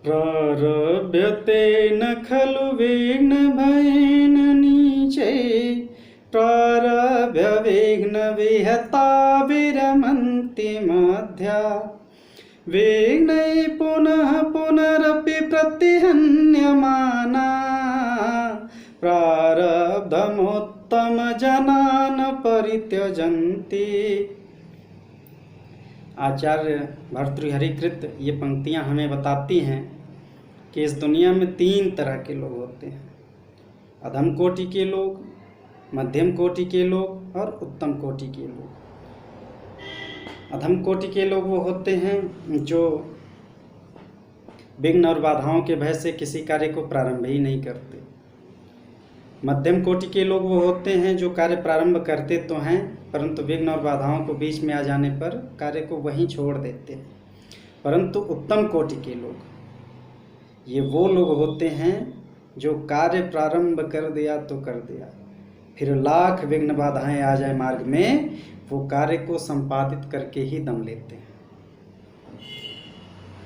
प्रारभ्यतेन खलु विघ्नभयेन नीचे प्रारभ्य विघ्नविहता विरमन्ति मध्या विघ्नैः पुनः पुनरपि प्रतिहन्यमाना प्रारब्धमुत्तमजनान् परित्यजन्ति। आचार्य भर्तृहरिकृत ये पंक्तियाँ हमें बताती हैं कि इस दुनिया में 3 तरह के लोग होते हैं, अधम कोटि के लोग, मध्यम कोटि के लोग और उत्तम कोटि के लोग। अधम कोटि के लोग वो होते हैं जो विघ्न और बाधाओं के भय से किसी कार्य को प्रारंभ ही नहीं करते। मध्यम कोटि के लोग वो होते हैं जो कार्य प्रारंभ करते तो हैं परंतु विघ्न और बाधाओं को बीच में आ जाने पर कार्य को वहीं छोड़ देते हैं। परंतु उत्तम कोटि के लोग ये वो लोग होते हैं जो कार्य प्रारंभ कर दिया तो कर दिया, फिर लाख विघ्न बाधाएं आ जाए मार्ग में, वो कार्य को संपादित करके ही दम लेते हैं।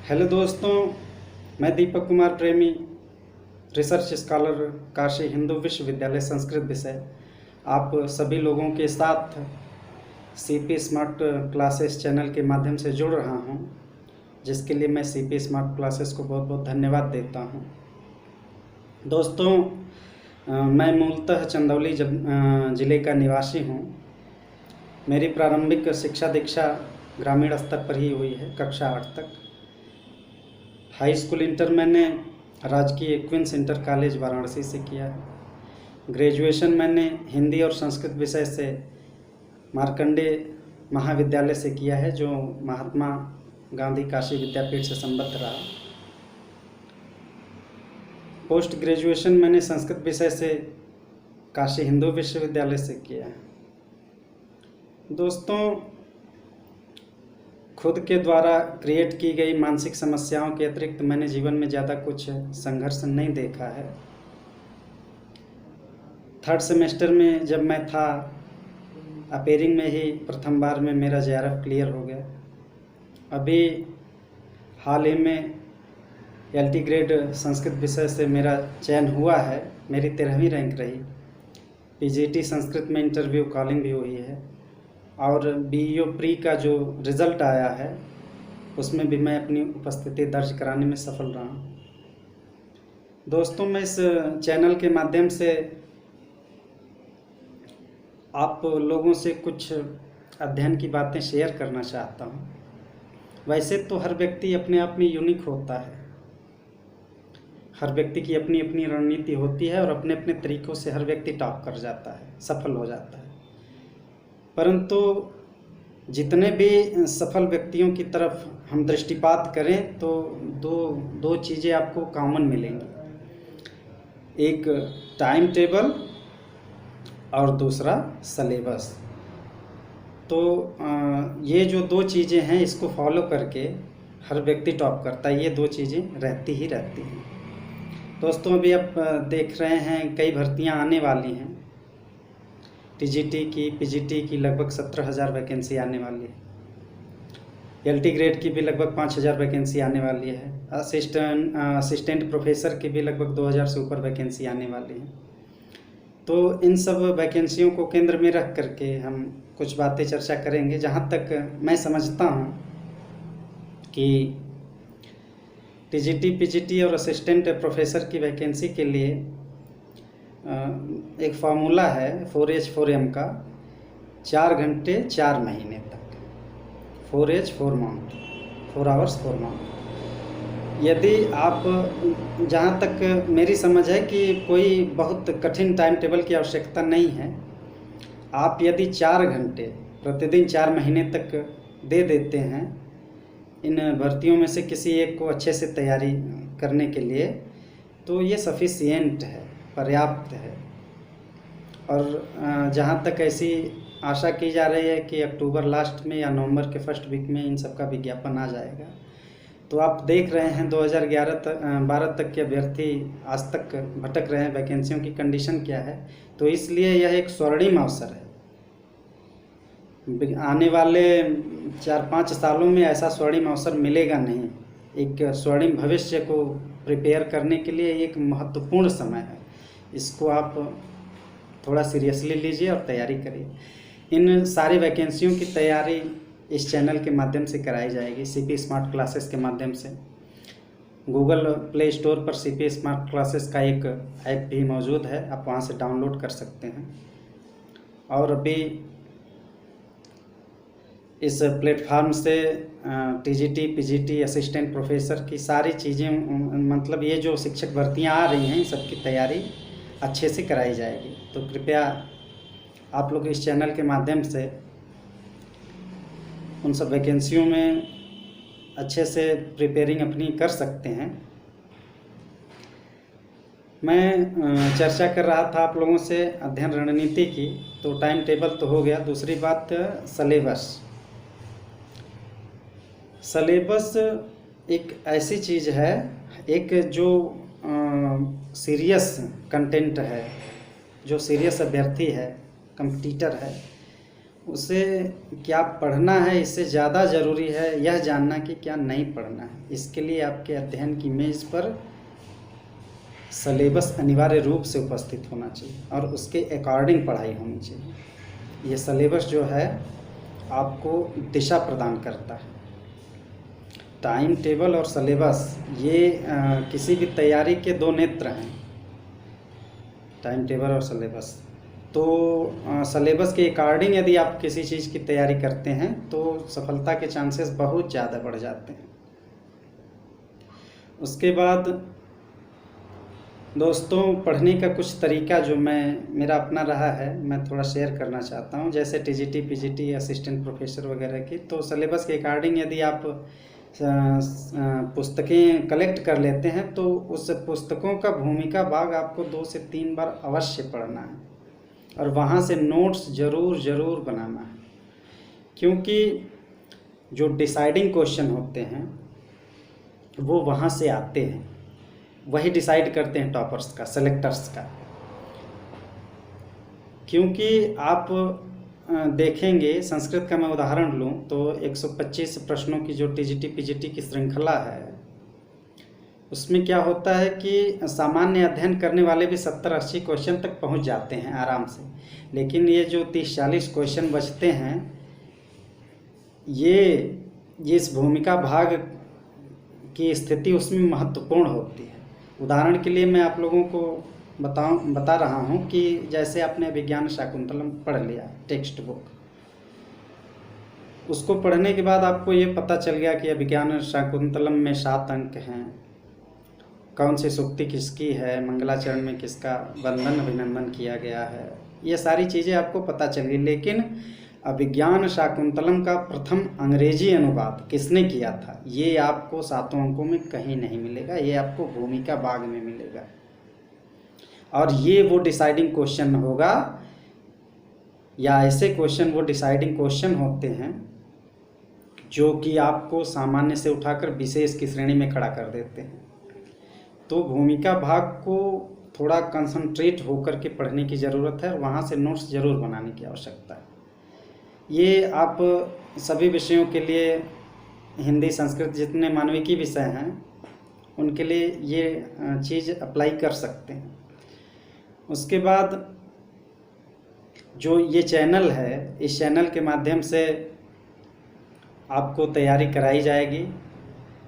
हेलो दोस्तों, मैं दीपक कुमार प्रेमी, रिसर्च स्कॉलर, काशी हिंदू विश्वविद्यालय संस्कृत विषय, आप सभी लोगों के साथ सीपी स्मार्ट क्लासेस चैनल के माध्यम से जुड़ रहा हूं, जिसके लिए मैं सीपी स्मार्ट क्लासेस को बहुत बहुत धन्यवाद देता हूं। दोस्तों, मैं मूलतः चंदौली ज़िले का निवासी हूं। मेरी प्रारंभिक शिक्षा दीक्षा ग्रामीण स्तर पर ही हुई है, कक्षा 8 तक। हाई स्कूल इंटर मैंने राजकीय क्वींस इंटर कॉलेज वाराणसी से किया है। ग्रेजुएशन मैंने हिंदी और संस्कृत विषय से मार्कंडेय महाविद्यालय से किया है, जो महात्मा गांधी काशी विद्यापीठ से संबद्ध रहा। पोस्ट ग्रेजुएशन मैंने संस्कृत विषय से काशी हिंदू विश्वविद्यालय से किया है। दोस्तों, खुद के द्वारा क्रिएट की गई मानसिक समस्याओं के अतिरिक्त मैंने जीवन में ज़्यादा कुछ संघर्ष नहीं देखा है। 3rd सेमेस्टर में जब मैं था, अपेयरिंग में ही प्रथम बार में मेरा JRF क्लियर हो गया। अभी हाल ही में LT ग्रेड संस्कृत विषय से मेरा चयन हुआ है, मेरी 13वीं रैंक रही। PGT संस्कृत में इंटरव्यू कॉलिंग भी हुई है और BEO प्री का जो रिज़ल्ट आया है उसमें भी मैं अपनी उपस्थिति दर्ज कराने में सफल रहा। दोस्तों, मैं इस चैनल के माध्यम से आप लोगों से कुछ अध्ययन की बातें शेयर करना चाहता हूँ। वैसे तो हर व्यक्ति अपने आप में यूनिक होता है, हर व्यक्ति की अपनी अपनी रणनीति होती है और अपने अपने तरीक़ों से हर व्यक्ति टॉप कर जाता है, सफल हो जाता है। परंतु जितने भी सफल व्यक्तियों की तरफ हम दृष्टिपात करें तो दो चीज़ें आपको कॉमन मिलेंगी, एक टाइम टेबल और दूसरा सलेबस। तो ये जो 2 चीज़ें हैं, इसको फॉलो करके हर व्यक्ति टॉप करता है। ये 2 चीज़ें रहती ही रहती हैं। दोस्तों, अभी आप देख रहे हैं कई भर्तियां आने वाली हैं। TGT की, PGT की लगभग 17,000 वैकेंसी आने वाली है। LT ग्रेड की भी लगभग 5,000 वैकेंसी आने वाली है। असिस्टेंट प्रोफेसर की भी लगभग 2,000 से ऊपर वैकेंसी आने वाली है। तो इन सब वैकेंसियों को केंद्र में रख करके हम कुछ बातें चर्चा करेंगे। जहाँ तक मैं समझता हूँ कि TGT, PGT और असिस्टेंट प्रोफेसर की वैकेंसी के लिए एक फार्मूला है 4H4M का, 4 घंटे 4 महीने तक, 4H 4 मंथ, 4 आवर्स 4 मंथ। यदि आप, जहाँ तक मेरी समझ है कि कोई बहुत कठिन टाइम टेबल की आवश्यकता नहीं है। आप यदि 4 घंटे प्रतिदिन 4 महीने तक दे देते हैं इन भर्तियों में से किसी एक को अच्छे से तैयारी करने के लिए, तो ये सफिशिएंट है, पर्याप्त है। और जहाँ तक ऐसी आशा की जा रही है कि अक्टूबर लास्ट में या नवंबर के फर्स्ट वीक में इन सब का विज्ञापन आ जाएगा। तो आप देख रहे हैं 2012 तक के अभ्यर्थी आज तक भटक रहे हैं, वैकेंसियों की कंडीशन क्या है। तो इसलिए यह एक स्वर्णिम अवसर है। आने वाले 4-5 सालों में ऐसा स्वर्णिम अवसर मिलेगा नहीं। एक स्वर्णिम भविष्य को प्रिपेयर करने के लिए एक महत्वपूर्ण समय है। इसको आप थोड़ा सीरियसली लीजिए और तैयारी करिए। इन सारी वैकेंसियों की तैयारी इस चैनल के माध्यम से कराई जाएगी, सीपी स्मार्ट क्लासेस के माध्यम से। गूगल प्ले स्टोर पर सीपी स्मार्ट क्लासेस का एक ऐप भी मौजूद है, आप वहां से डाउनलोड कर सकते हैं। और अभी इस प्लेटफार्म से टीजीटी, पीजीटी, असिस्टेंट प्रोफेसर की सारी चीज़ें, मतलब ये जो शिक्षक भर्तियां आ रही हैं, इन सब की तैयारी अच्छे से कराई जाएगी। तो कृपया आप लोग इस चैनल के माध्यम से उन सब वैकेंसियों में अच्छे से प्रिपेयरिंग अपनी कर सकते हैं। मैं चर्चा कर रहा था आप लोगों से अध्ययन रणनीति की, तो टाइम टेबल तो हो गया। दूसरी बात सलेबस। सलेबस एक ऐसी चीज़ है, एक जो सीरियस कंटेंट है, जो सीरियस अभ्यर्थी है, कंपटीटर है, उसे क्या पढ़ना है, इससे ज़्यादा ज़रूरी है यह जानना कि क्या नहीं पढ़ना है। इसके लिए आपके अध्ययन की मेज़ पर सलेबस अनिवार्य रूप से उपस्थित होना चाहिए और उसके अकॉर्डिंग पढ़ाई होनी चाहिए। ये सलेबस जो है आपको दिशा प्रदान करता है। टाइम टेबल और सलेबस ये किसी भी तैयारी के दो नेत्र हैं, टाइम टेबल और सलेबस। तो सलेबस के अकॉर्डिंग यदि आप किसी चीज़ की तैयारी करते हैं तो सफलता के चांसेस बहुत ज़्यादा बढ़ जाते हैं। उसके बाद दोस्तों, पढ़ने का कुछ तरीका जो मेरा अपना रहा है, मैं थोड़ा शेयर करना चाहता हूं। जैसे टीजीटी, पीजीटी, असिस्टेंट प्रोफेसर वगैरह की, तो सलेबस के अकॉर्डिंग यदि आप पुस्तकें कलेक्ट कर लेते हैं तो उस पुस्तकों का भूमिका भाग आपको 2 से 3 बार अवश्य पढ़ना है और वहाँ से नोट्स ज़रूर बनाना है। क्योंकि जो डिसाइडिंग क्वेश्चन होते हैं वो वहाँ से आते हैं, वही डिसाइड करते हैं टॉपर्स का, सेलेक्टर्स का। क्योंकि आप देखेंगे, संस्कृत का मैं उदाहरण लूँ तो 125 प्रश्नों की जो टीजीटी पीजीटी की श्रृंखला है, उसमें क्या होता है कि सामान्य अध्ययन करने वाले भी 70-80 क्वेश्चन तक पहुंच जाते हैं आराम से। लेकिन ये जो 30-40 क्वेश्चन बचते हैं, ये इस भूमिका भाग की स्थिति उसमें महत्वपूर्ण होती है। उदाहरण के लिए मैं आप लोगों को बता रहा हूँ कि जैसे आपने विज्ञान शाकुंतलम पढ़ लिया, टेक्स्ट बुक, उसको पढ़ने के बाद आपको ये पता चल गया कि विज्ञान शाकुंतलम में 7 अंक हैं, कौन सी सूक्ति किसकी है, मंगलाचरण में किसका वंदन अभिनंदन किया गया है, ये सारी चीज़ें आपको पता चल गई। लेकिन अभिज्ञान शाकुंतलम का प्रथम अंग्रेजी अनुवाद किसने किया था, ये आपको 7 अंकों में कहीं नहीं मिलेगा, ये आपको भूमिका भाग में मिलेगा। और ये वो डिसाइडिंग क्वेश्चन होगा, या ऐसे क्वेश्चन वो डिसाइडिंग क्वेश्चन होते हैं जो कि आपको सामान्य से उठाकर विशेष की श्रेणी में खड़ा कर देते हैं। तो भूमिका भाग को थोड़ा कंसंट्रेट होकर के पढ़ने की ज़रूरत है और वहाँ से नोट्स ज़रूर बनाने की आवश्यकता है। ये आप सभी विषयों के लिए, हिंदी, संस्कृत, जितने मानविकी विषय हैं उनके लिए ये चीज़ अप्लाई कर सकते हैं। उसके बाद जो ये चैनल है, इस चैनल के माध्यम से आपको तैयारी कराई जाएगी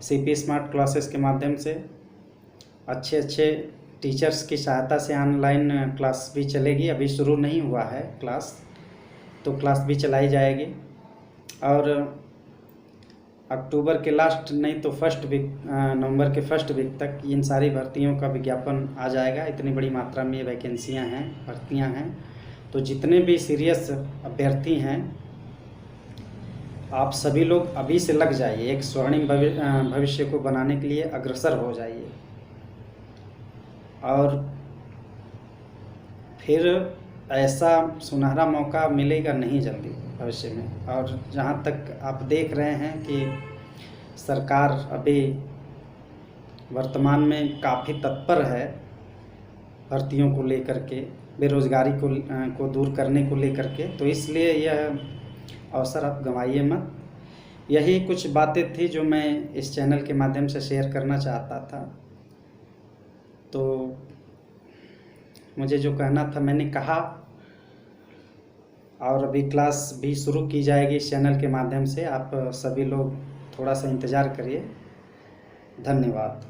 सीपी स्मार्ट क्लासेस के माध्यम से। अच्छे टीचर्स की सहायता से ऑनलाइन क्लास भी चलेगी, अभी शुरू नहीं हुआ है क्लास, तो क्लास भी चलाई जाएगी। और अक्टूबर के लास्ट नहीं तो नवंबर के फर्स्ट वीक तक इन सारी भर्तियों का विज्ञापन आ जाएगा। इतनी बड़ी मात्रा में वैकेंसियां हैं, भर्तियां हैं, तो जितने भी सीरियस अभ्यर्थी हैं, आप सभी लोग अभी से लग जाइए, एक स्वर्णिम भविष्य को बनाने के लिए अग्रसर हो जाइए। और फिर ऐसा सुनहरा मौका मिलेगा नहीं जल्दी भविष्य में। और जहाँ तक आप देख रहे हैं कि सरकार अभी वर्तमान में काफ़ी तत्पर है भर्तियों को लेकर के, बेरोजगारी को दूर करने को लेकर के, तो इसलिए यह अवसर आप गंवाइए मत। यही कुछ बातें थी जो मैं इस चैनल के माध्यम से शेयर करना चाहता था। तो मुझे जो कहना था मैंने कहा, और अभी क्लास भी शुरू की जाएगी इस चैनल के माध्यम से। आप सभी लोग थोड़ा सा इंतज़ार करिए। धन्यवाद।